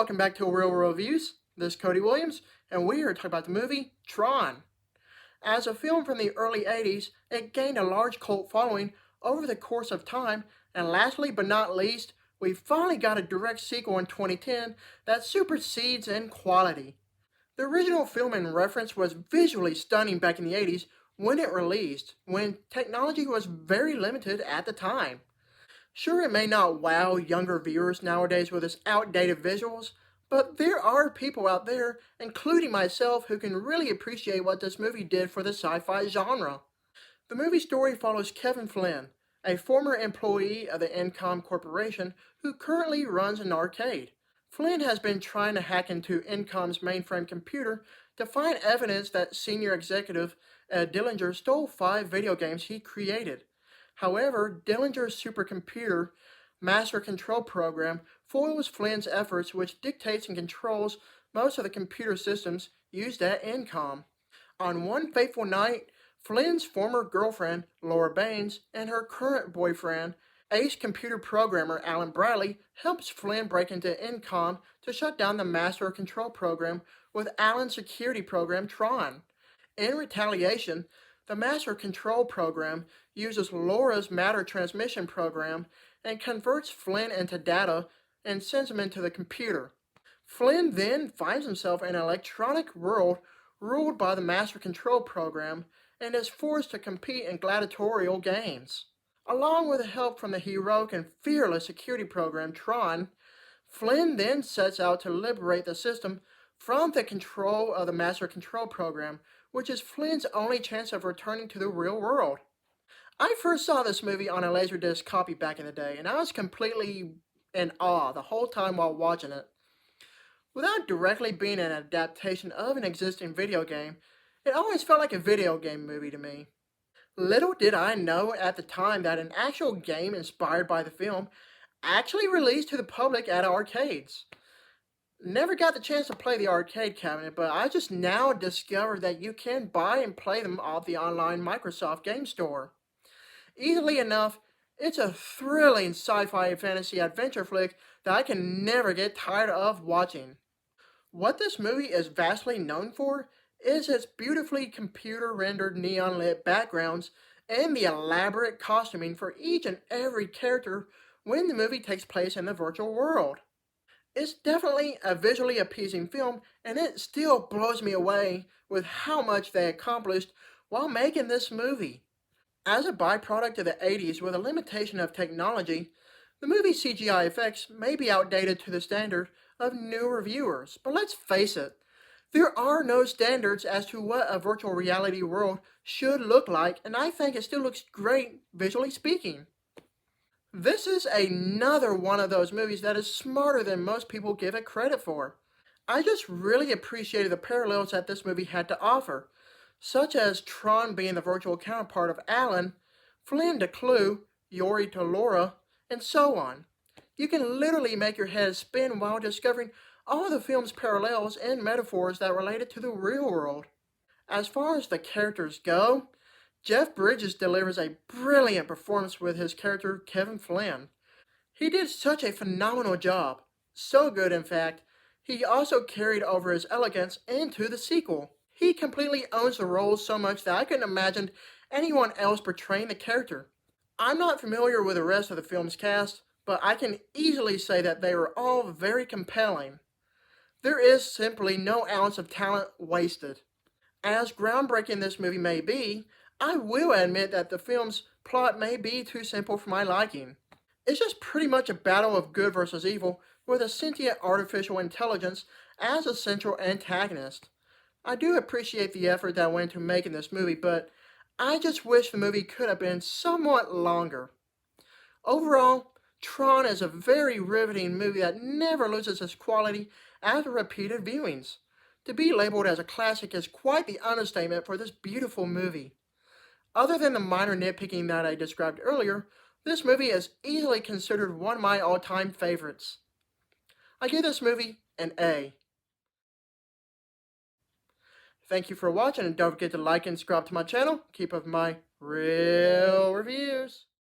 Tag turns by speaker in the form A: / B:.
A: welcome back to Real World Reviews. This is Cody Williams, and we are talking about the movie Tron. As a film from the early 80s, it gained a large cult following over the course of time, and lastly but not least, we finally got a direct sequel in 2010 that supersedes in quality. The original film in reference was visually stunning back in the 80s when it released, when technology was very limited at the time. Sure, it may not wow younger viewers nowadays with its outdated visuals, but there are people out there, including myself, who can really appreciate what this movie did for the sci-fi genre. The movie story follows Kevin Flynn, a former employee of the Incom Corporation who currently runs an arcade. Flynn has been trying to hack into Incom's mainframe computer to find evidence that senior executive Ed Dillinger stole 5 video games he created. However, Dillinger's supercomputer master control program foils Flynn's efforts, which dictates and controls most of the computer systems used at Incom. On one fateful night, Flynn's former girlfriend, Laura Baines, and her current boyfriend, ace computer programmer Alan Bradley, helps Flynn break into Incom to shut down the master control program with Alan's security program Tron. In retaliation, the master control program uses Laura's matter transmission program and converts Flynn into data and sends him into the computer. Flynn then finds himself in an electronic world ruled by the master control program and is forced to compete in gladiatorial games. Along with the help from the heroic and fearless security program Tron, Flynn then sets out to liberate the system from the control of the master control program, which is Flynn's only chance of returning to the real world. I first saw this movie on a Laserdisc copy back in the day, and I was completely in awe the whole time while watching it. Without directly being an adaptation of an existing video game, it always felt like a video game movie to me. Little did I know at the time that an actual game inspired by the film actually released to the public at arcades. Never got the chance to play the arcade cabinet, but I just now discovered that you can buy and play them off the online Microsoft Game Store. Easily enough, it's a thrilling sci-fi fantasy adventure flick that I can never get tired of watching. What this movie is vastly known for is its beautifully computer-rendered neon-lit backgrounds and the elaborate costuming for each and every character when the movie takes place in the virtual world. It's definitely a visually appeasing film, and it still blows me away with how much they accomplished while making this movie. As a byproduct of the 80s with a limitation of technology, the movie's CGI effects may be outdated to the standard of newer viewers, but let's face it, there are no standards as to what a virtual reality world should look like, and I think it still looks great visually speaking. This is another one of those movies that is smarter than most people give it credit for. I just really appreciated the parallels that this movie had to offer, such as Tron being the virtual counterpart of Alan, Flynn to Clue, Yori to Laura, and so on. You can literally make your head spin while discovering all the film's parallels and metaphors that related to the real world. As far as the characters go, Jeff Bridges delivers a brilliant performance with his character Kevin Flynn. He did such a phenomenal job. So good, in fact, he also carried over his elegance into the sequel. He completely owns the role so much that I couldn't imagine anyone else portraying the character. I'm not familiar with the rest of the film's cast, but I can easily say that they were all very compelling. There is simply no ounce of talent wasted. As groundbreaking this movie may be, I will admit that the film's plot may be too simple for my liking. It's just pretty much a battle of good versus evil with a sentient artificial intelligence as a central antagonist. I do appreciate the effort that went into making this movie, but I just wish the movie could have been somewhat longer. Overall, Tron is a very riveting movie that never loses its quality after repeated viewings. To be labeled as a classic is quite the understatement for this beautiful movie. Other than the minor nitpicking that I described earlier, this movie is easily considered one of my all-time favorites. I give this movie an A. Thank you for watching, and don't forget to like and subscribe to my channel. Keep up my real reviews.